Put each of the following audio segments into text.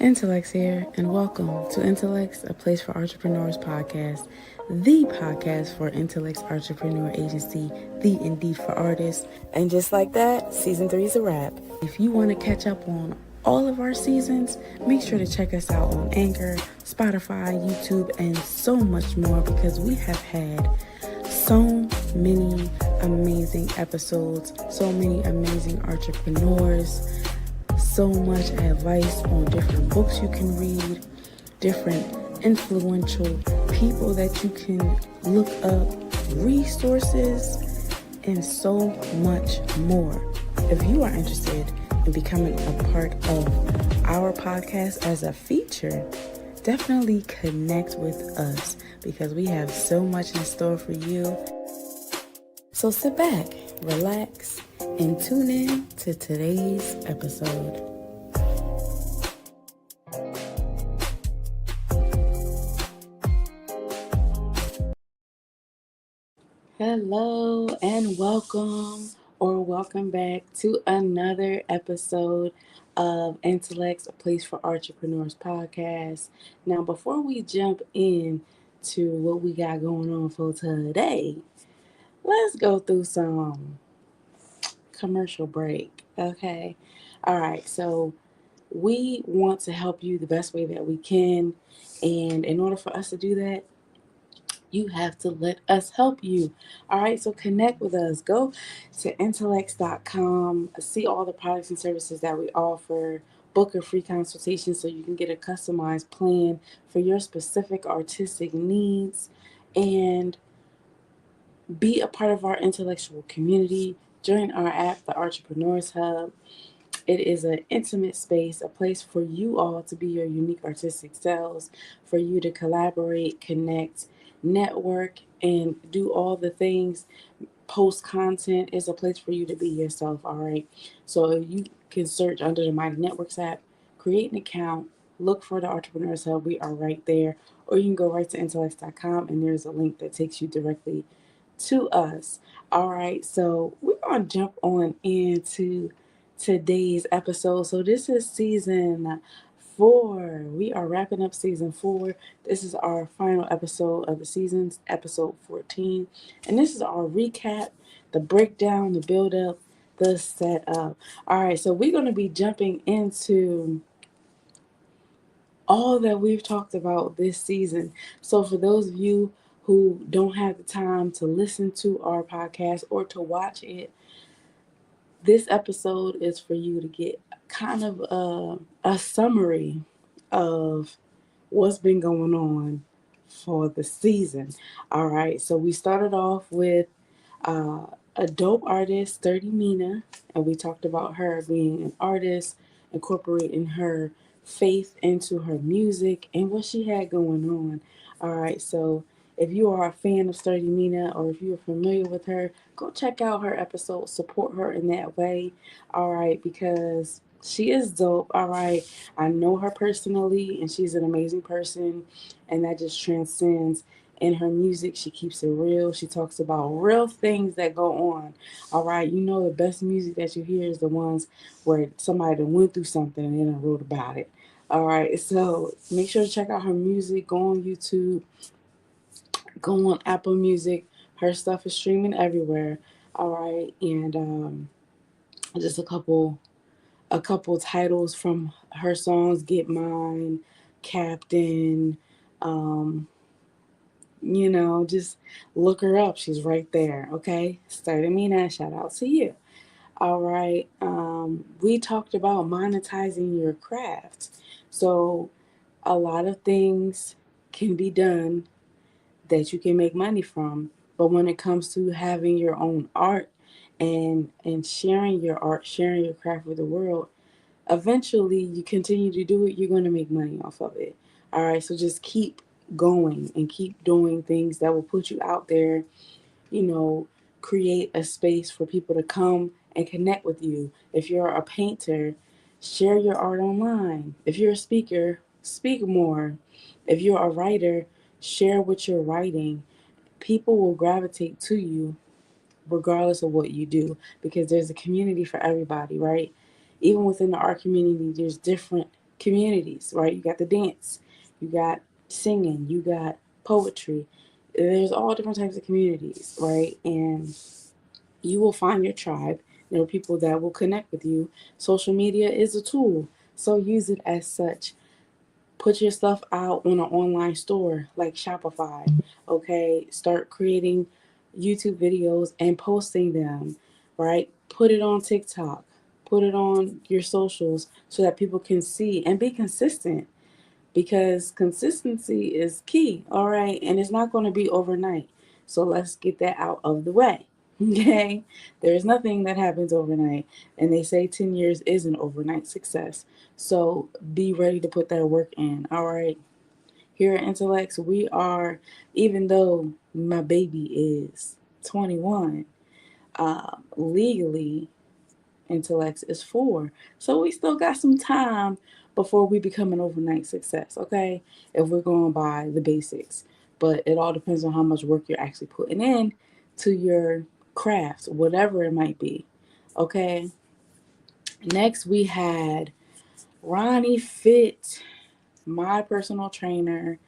Intelexx here, and welcome to Intelexx, a place for entrepreneurs podcast, the podcast for Intelexx Artrepreneur Agency, the Indeed for Artists. And just like that, season 3 is a wrap. If you want to catch up on all of our seasons, make sure to check us out on Anchor, Spotify, YouTube, and so much more because we have had so many amazing episodes, so many amazing entrepreneurs, so much advice on different books you can read, different influential people that you can look up, resources, and so much more. If you are interested in becoming a part of our podcast as a feature, definitely connect with us because we have so much in store for you. So sit back, relax, and tune in to today's episode. Hello and welcome back to another episode of Intelexx, a place for entrepreneurs podcast. Now, before we jump in to what we got going on for today, let's go through some commercial break. Okay. All right. So we want to help you the best way that we can. And in order for us to do that, you have to let us help you. All right. So connect with us. Go to Intelexx.com, see all the products and services that we offer. Book a free consultation so you can get a customized plan for your specific artistic needs and be a part of our intellectual community. Join our app, the Artrepreneurs Hub. It is an intimate space, a place for you all to be your unique artistic selves, for you to collaborate, connect, network, and do all the things. Post content is a place for you to be yourself, all right? So you can search under the Mighty Networks app, create an account, look for the Artrepreneurs Hub. We are right there. Or you can go right to Intelexx.com and there's a link that takes you directly to us. All right, so we're going to jump on into today's episode. So this is season 4. We are wrapping up season 4. This is our final episode of the season, episode 14. And this is our recap, the breakdown, the build up, the setup. All right, so we're going to be jumping into all that we've talked about this season. So for those of you who don't have the time to listen to our podcast or to watch it, this episode is for you to get kind of a summary of what's been going on for the season. All right, so we started off with a dope artist, 30 Mina, and we talked about her being an artist, incorporating her faith into her music and what she had going on. All right, so if you are a fan of Sturdy Mina or if you're familiar with her, go check out her episode, support her in that way. All right, because she is dope. All right, I know her personally and she's an amazing person, and that just transcends in her music. She keeps it real. She talks about real things that go on. All right, you know, the best music that you hear is the ones where somebody that went through something and then wrote about it. All right, so make sure to check out her music. Go on YouTube, go on Apple Music. Her stuff is streaming everywhere. All right, and just a couple titles from her songs: "Get Mine," "Captain." Um, just look her up. She's right there. Okay, Sturdy Mina, shout out to you. All right. We talked about monetizing your craft. So a lot of things can be done that you can make money from. But when it comes to having your own art and sharing your art, sharing your craft with the world, eventually you continue to do it, you're going to make money off of it. All right. So just keep going and keep doing things that will put you out there, you know, create a space for people to come and connect with you. If you're a painter, share your art online. If you're a speaker, speak more. If you're a writer, share what you're writing. People will gravitate to you regardless of what you do because there's a community for everybody, right? Even within the art community, there's different communities, right? You got the dance, you got singing, you got poetry. There's all different types of communities, right? And you will find your tribe. There are people that will connect with you. Social media is a tool, so use it as such. Put your stuff out on an online store like Shopify. Okay, start creating YouTube videos and posting them, right? Put it on TikTok, put it on your socials so that people can see and be consistent, because consistency is key, all right? And it's not going to be overnight. So let's get that out of the way. Okay? There's nothing that happens overnight. And they say 10 years is an overnight success. So be ready to put that work in, all right? Here at Intellecx, we are, even though my baby is 21, legally Intellecx is 4. So we still got some time before we become an overnight success, okay? If we're going by the basics. But it all depends on how much work you're actually putting in to your craft, whatever it might be. Okay? Next we had Ronnie Fit, my personal trainer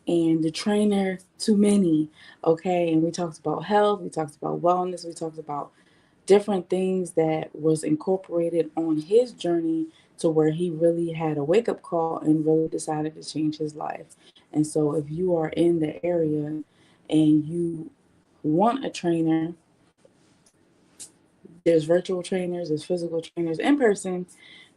and the trainer to many. Okay? And we talked about health, we talked about wellness, we talked about different things that was incorporated on his journey to where he really had a wake up call and really decided to change his life. And so if you are in the area and you want a trainer, there's virtual trainers, there's physical trainers in person.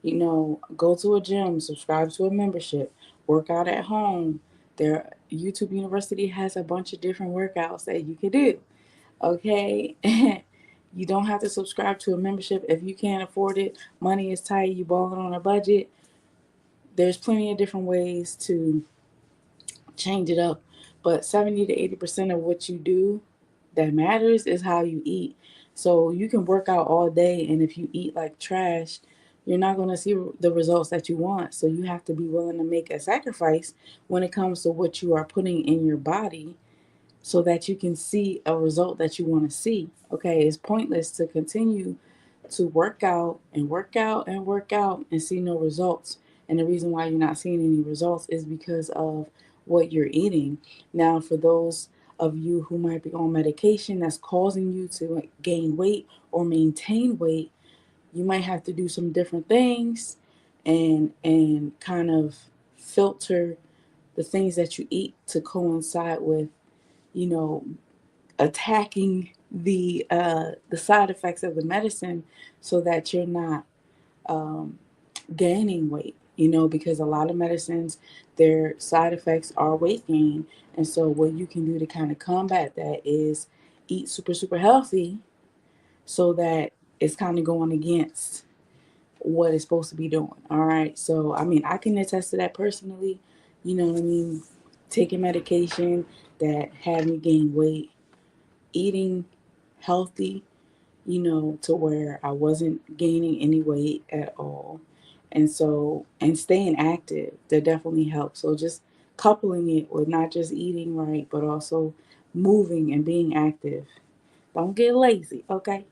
Go to a gym, subscribe to a membership, work out at home. There, YouTube University has a bunch of different workouts that you can do. Okay. You don't have to subscribe to a membership if you can't afford it. Money is tight, you balling on a budget. There's plenty of different ways to change it up. But 70 to 80% of what you do that matters is how you eat. So you can work out all day, and if you eat like trash, you're not going to see the results that you want. So you have to be willing to make a sacrifice when it comes to what you are putting in your body so that you can see a result that you want to see. Okay, it's pointless to continue to work out and work out and work out and see no results. And the reason why you're not seeing any results is because of what you're eating. Now, for those of you who might be on medication that's causing you to gain weight or maintain weight, you might have to do some different things and kind of filter the things that you eat to coincide with, you know, attacking the side effects of the medicine so that you're not um, gaining weight. Because a lot of medicines, their side effects are weight gain, and so what you can do to kind of combat that is eat super super healthy, so that it's kind of going against what it's supposed to be doing. All right, so I mean, I can attest to that personally. You know what I mean? Taking medication that had me gain weight, eating healthy, to where I wasn't gaining any weight at all. And staying active, that definitely helps. So just coupling it with not just eating right, but also moving and being active. Don't get lazy, okay?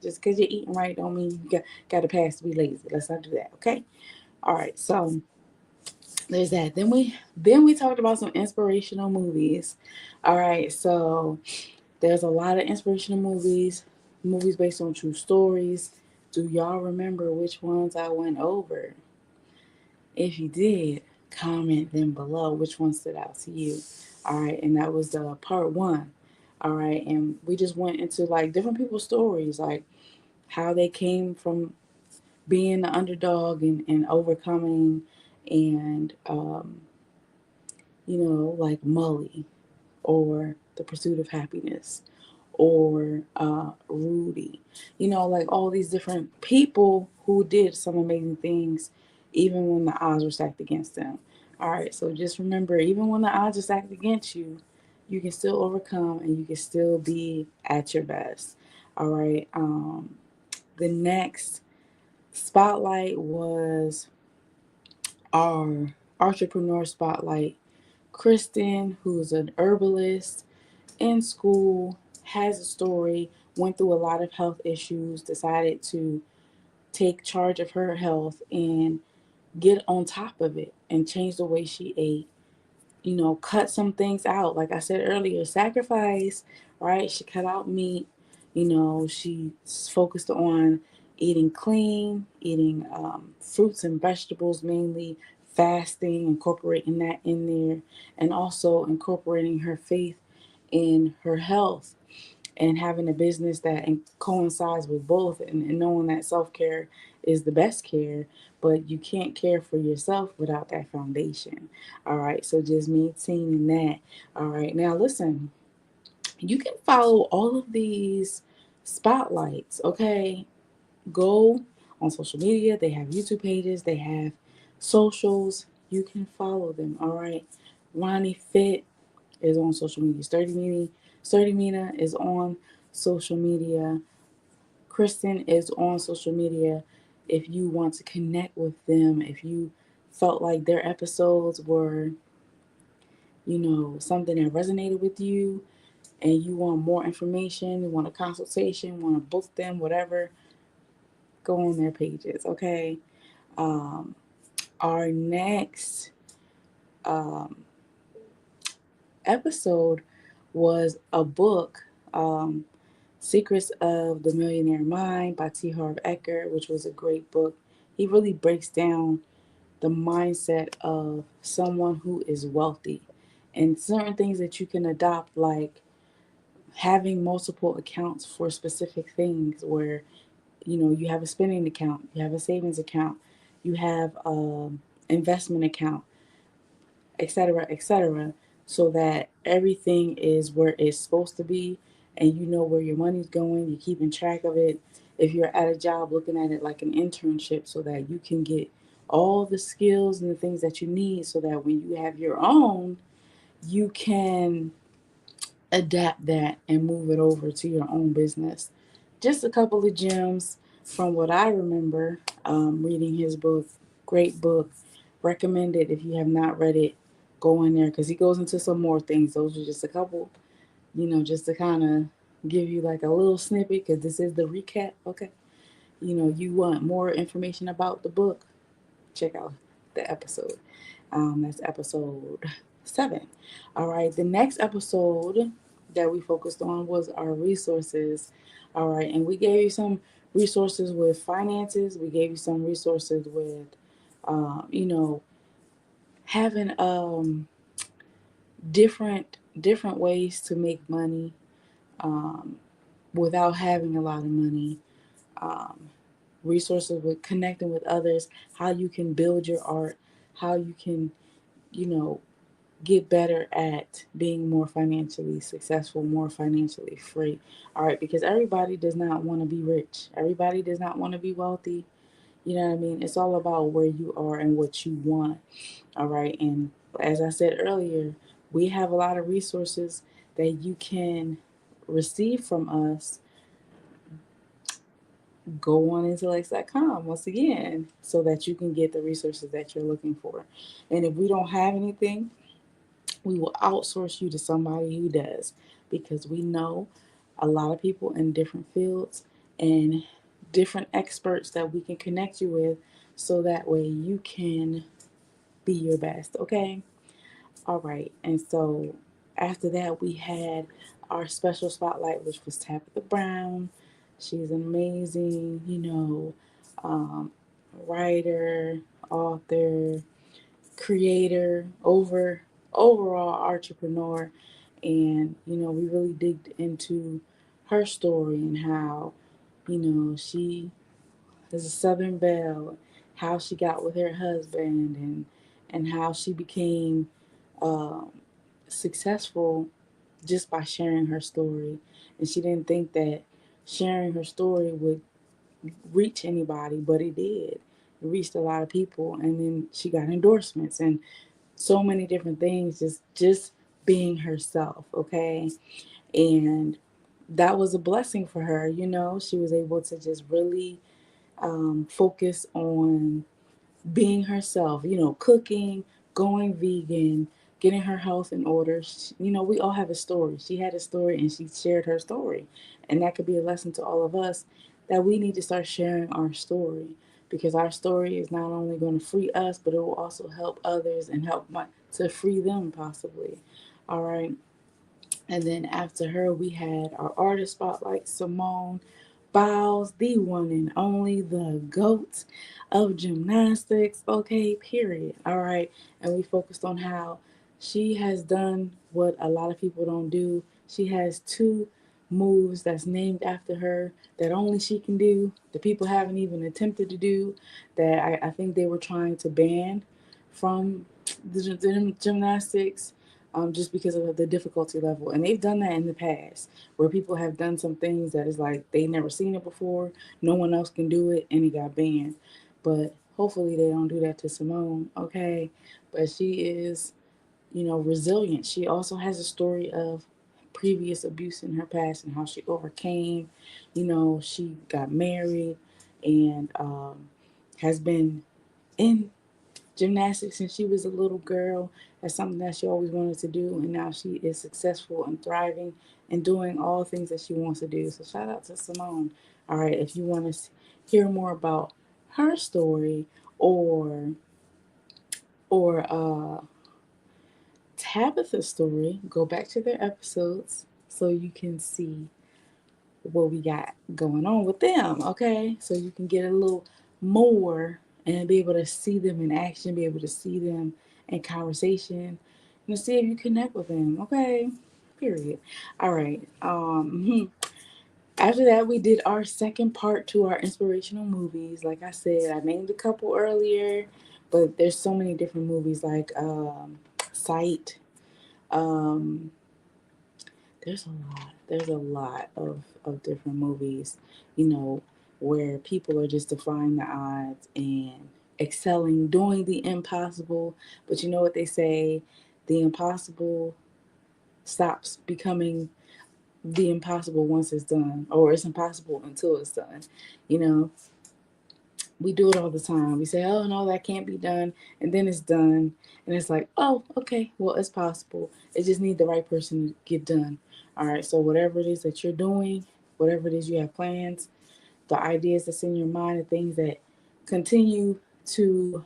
Just because you're eating right don't mean you got to pass to be lazy. Let's not do that, okay? All right, so there's that. Then we talked about some inspirational movies. All right, so there's a lot of inspirational movies based on true stories. Do y'all remember which ones I went over? If you did, comment them below which one stood out to you. All right, and that was part one. All right, and we just went into like different people's stories, like how they came from being the underdog and overcoming, and like Mully, or The Pursuit of Happiness, or Rudy. Like all these different people who did some amazing things, even when the odds were stacked against them. All right, so just remember, even when the odds are stacked against you, you can still overcome and you can still be at your best. All right. The next spotlight was our Artrepreneur spotlight. Kristen, who's an herbalist in school, has a story, went through a lot of health issues, decided to take charge of her health and get on top of it and change the way she ate. Cut some things out. Like I said earlier, sacrifice, right? She cut out meat. She focused on eating clean, eating fruits and vegetables mainly, fasting, incorporating that in there, and also incorporating her faith in her health and having a business that coincides with both, and knowing that self-care is the best care, but you can't care for yourself without that foundation. All right, so just maintaining that. All right, now listen, you can follow all of these spotlights. Okay, go on social media. They have YouTube pages, they have socials. You can follow them. All right, Ronnie Fit is on social media. Sturdy Mina is on social media. Kristen is on social media. If you want to connect with them, if you felt like their episodes were, something that resonated with you, and you want more information, you want a consultation, want to book them, whatever, go on their pages, okay? Um, our next um, episode was a book, um, Secrets of the Millionaire Mind by T. Harv Eker, which was a great book. He really breaks down the mindset of someone who is wealthy and certain things that you can adopt, like having multiple accounts for specific things where you have a spending account, you have a savings account, you have investment account, etc., etc., so that everything is where it's supposed to be, and you know where your money's going. You're keeping track of it. If you're at a job, looking at it like an internship, so that you can get all the skills and the things that you need, so that when you have your own, you can adapt that and move it over to your own business. Just a couple of gems from what I remember reading his book. Great book. Recommend it if you have not read it. Go in there because he goes into some more things. Those are just a couple, just to kind of give you like a little snippet because this is the recap. Okay. You want more information about the book, check out the episode. That's episode 7. All right, the next episode that we focused on was our resources. All right, and we gave you some resources with finances. We gave you some resources with, you know, having different ways to make money um, without having a lot of money. Um, Resources with connecting with others, how you can build your art, how you can, you know, get better at being more financially successful, more financially free. All right, because everybody does not want to be rich. Everybody does not want to be wealthy. You know what I mean? It's all about where you are and what you want. All right, and as I said earlier, we have a lot of resources that you can receive from us. Go on Intelexx.com once again so that you can get the resources that you're looking for. And if we don't have anything, we will outsource you to somebody who does, because we know a lot of people in different fields and different experts that we can connect you with, so that way you can be your best. Okay. All right. And so after that, we had our special spotlight, which was Tabitha Brown. She's an amazing, um, writer, author, creator, overall entrepreneur. And we really digged into her story and how she is a Southern Belle, how she got with her husband, and how she became um, successful just by sharing her story. And she didn't think that sharing her story would reach anybody, but it did. It reached a lot of people, and then she got endorsements and so many different things. Just being herself, okay, and that was a blessing for her. She was able to just really focus on being herself, cooking, going vegan, getting her health in order. We all have a story. She had a story and she shared her story. And that could be a lesson to all of us, that we need to start sharing our story because our story is not only going to free us, but it will also help others and help to free them possibly. All right. And then after her, we had our artist spotlight, Simone Biles, the one and only, the GOAT of gymnastics. Okay, period. All right. And we focused on how she has done what a lot of people don't do. She has two moves that's named after her that only she can do, that people haven't even attempted to do, that I think they were trying to ban from the gymnastics, just because of the difficulty level. And they've done that in the past, where people have done some things that is like they never seen it before, no one else can do it, and it got banned. But hopefully they don't do that to Simone, okay? But she is, resilient. She also has a story of previous abuse in her past and how she overcame. She got married and has been in gymnastics since she was a little girl. That's something that she always wanted to do, and now she is successful and thriving and doing all things that she wants to do. So shout out to Simone. All right, if you want to hear more about her story, or or Tabitha's story, go back to their episodes so you can see what we got going on with them, okay? So you can get a little more and be able to see them in action, be able to see them in conversation, and see if you connect with them, okay? Period. All right. After that, we did our second part to our inspirational movies. Like I said, I named a couple earlier, but there's so many different movies like Sight. Um, there's a lot. There's a lot of different movies, you know, where people are just defying the odds and excelling, doing the impossible. But you know what they say? The impossible stops becoming the impossible once it's done, or it's impossible until it's done. You know, we do it all the time. We say, oh, no, that can't be done. And then it's done. And it's like, oh, okay, well, it's possible. It just needs the right person to get done. All right, so whatever it is that you're doing, whatever it is you have plans, the ideas that's in your mind, the things that continue to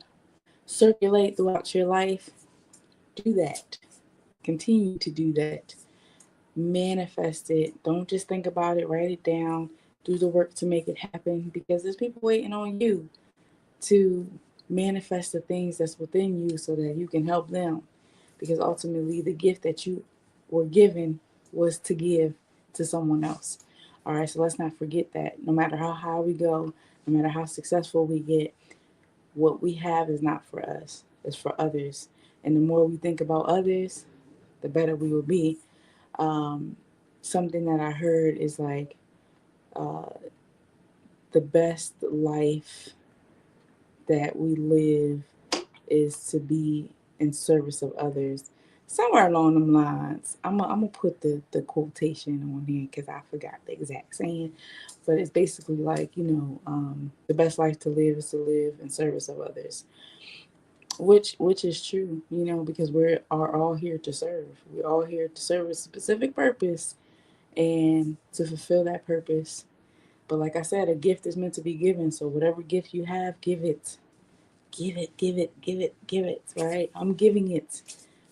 circulate throughout your life, do that. Continue to do that. Manifest it. Don't just think about it, write it down. Do the work to make it happen, because there's people waiting on you to manifest the things that's within you so that you can help them. Because ultimately, the gift that you were given was to give to someone else. All right, so let's not forget that. No matter how high we go, no matter how successful we get, what we have is not for us, it's for others. And the more we think about others, the better we will be. Um, Something that I heard is like, uh, the best life that we live is to be in service of others. Somewhere along them lines. I'm gonna put the quotation on here because I forgot the exact saying, but it's basically like, the best life to live is to live in service of others, which is true, because are all here to serve. We're all here to serve a specific purpose and to fulfill that purpose. But like I said, a gift is meant to be given. So whatever gift you have, give it. Give it, give it, give it, give it, right? I'm giving it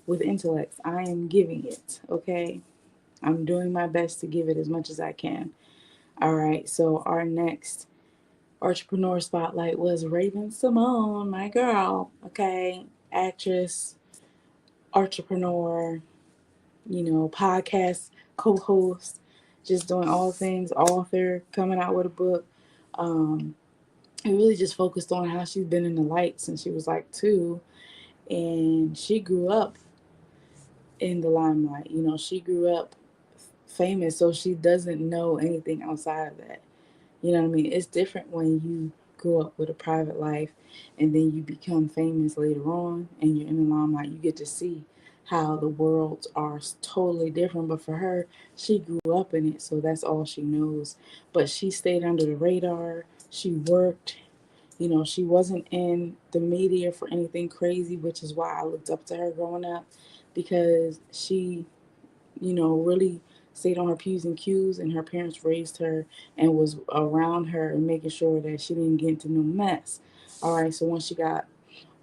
with Intelexx. I am giving it, okay? I'm doing my best to give it as much as I can. All right, so our next entrepreneur spotlight was Raven Simone, my girl, okay? Actress, entrepreneur, podcast co host, just doing all things, author, coming out with a book. Um, and really just focused on how she's been in the light since she was like 2, and she grew up in the limelight. She grew up famous, so she doesn't know anything outside of that. You know what I mean? It's different when you grow up with a private life and then you become famous later on and you're in the limelight. You get to see how the worlds are totally different. But for her, she grew up in it, so that's all she knows. But she stayed under the radar. She worked. She wasn't in the media for anything crazy, which is why I looked up to her growing up, because she, really stayed on her P's and Q's, and her parents raised her and was around her and making sure that she didn't get into no mess. All right, so once she got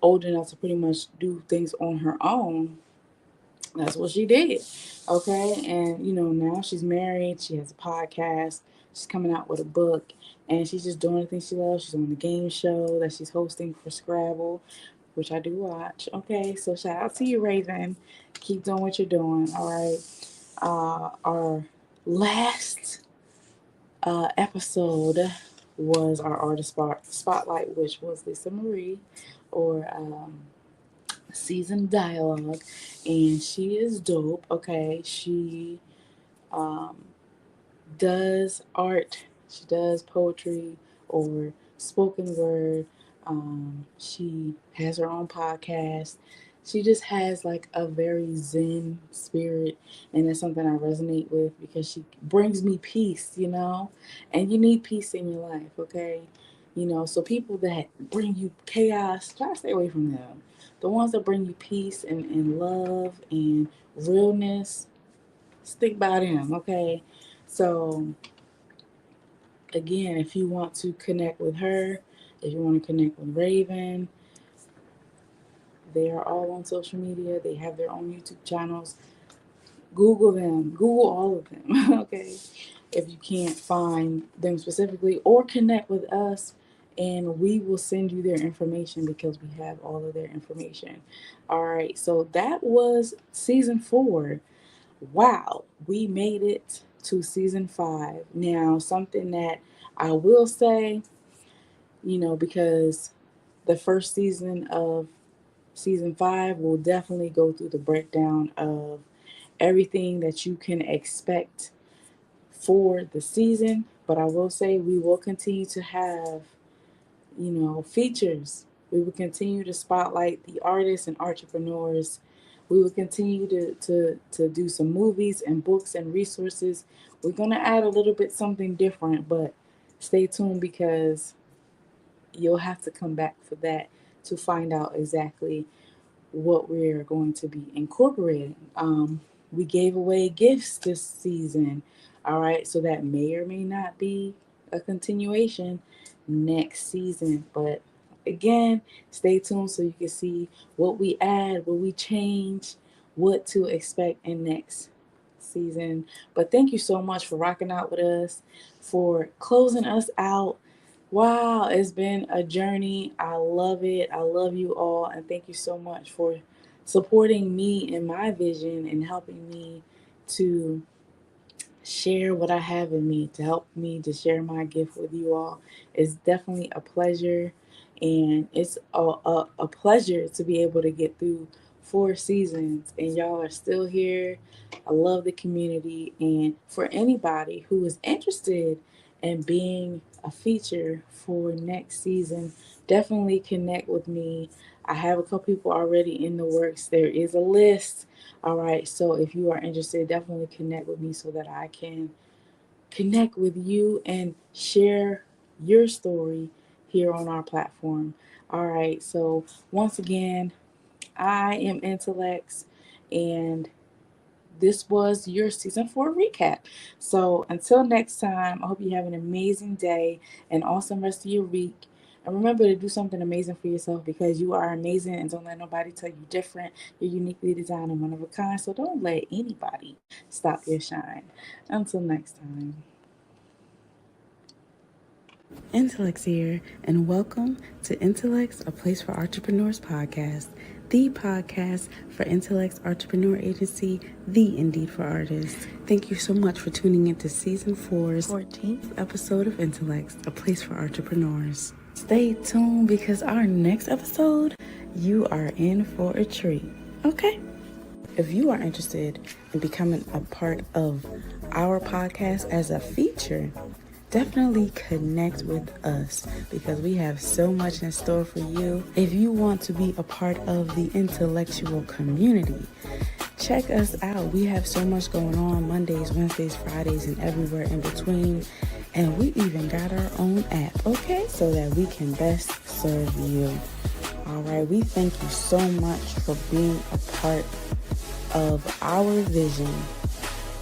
old enough to pretty much do things on her own, that's what she did. Okay. And, now she's married. She has a podcast. She's coming out with a book. And she's just doing the things she loves. She's on the game show that she's hosting for Scrabble, which I do watch. Okay. So shout out to you, Raven. Keep doing what you're doing. All right. Our last episode was our artist spotlight, which was the summary or season dialogue, and she is dope. Okay, she um, does art, she does poetry or spoken word. She has her own podcast. She just has like a very zen spirit, and that's something I resonate with because she brings me peace, and you need peace in your life, okay? So people that bring you chaos, try to stay away from them. The ones that bring you peace and love and realness, stick by them, okay? So again, if you want to connect with her, if you want to connect with Raven, they are all on social media. They have their own YouTube channels. Google them. Google all of them, okay? If you can't find them specifically, or connect with us, and we will send you their information because we have all of their information. All right, so that was season 4. Wow, we made it to season 5. Now, something that I will say, because the first season of season 5 will definitely go through the breakdown of everything that you can expect for the season. But I will say we will continue to have, features. We will continue to spotlight the artists and entrepreneurs. We will continue to do some movies and books and resources. We're going to add a little bit something different, but stay tuned because you'll have to come back for that to find out exactly what we're going to be incorporating. We gave away gifts this season, all right, so that may or may not be a continuation next season. But again, stay tuned so you can see what we add, what we change, what to expect in next season. But thank you so much for rocking out with us, for closing us out. Wow, it's been a journey. I love it. I love you all. And thank you so much for supporting me in my vision and helping me to share what I have in me, to help me to share my gift with you all. It's definitely a pleasure. And it's a pleasure to be able to get through 4 seasons. And y'all are still here. I love the community. And for anybody who is interested in being a feature for next season, definitely connect with me. I have a couple people already in the works. There is a list. All right. So if you are interested, definitely connect with me so that I can connect with you and share your story here on our platform. All right. So once again, I am Intelexx, and this was your season 4 recap. So until next time, I hope you have an amazing day, an awesome rest of your week. And remember to do something amazing for yourself because you are amazing, and don't let nobody tell you different. You're uniquely designed and one of a kind. So don't let anybody stop your shine. Until next time. Intelexx here, and welcome to Intelexx, a Place for Artrepreneurs podcast, the podcast for Intelexx Artrepreneur Agency, the Indeed for Artists. Thank you so much for tuning into Season 4's 14th episode of Intelexx, a Place for Artrepreneurs. Stay tuned because our next episode, you are in for a treat, okay? If you are interested in becoming a part of our podcast as a feature, definitely connect with us because we have so much in store for you. If you want to be a part of the intellectual community, check us out. We have so much going on Mondays, Wednesdays, Fridays, and everywhere in between. And we even got our own app, okay? So that we can best serve you. All right, we thank you so much for being a part of our vision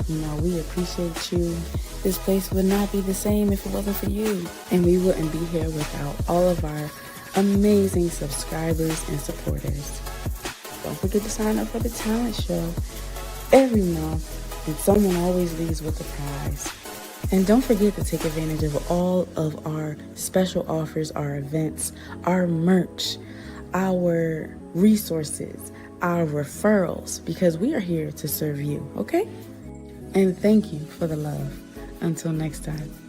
We appreciate you. This place would not be the same if it wasn't for you. And we wouldn't be here without all of our amazing subscribers and supporters. Don't forget to sign up for the talent show every month, and someone always leaves with a prize. And don't forget to take advantage of all of our special offers, our events, our merch, our resources, our referrals, because we are here to serve you, okay? And thank you for the love. Until next time.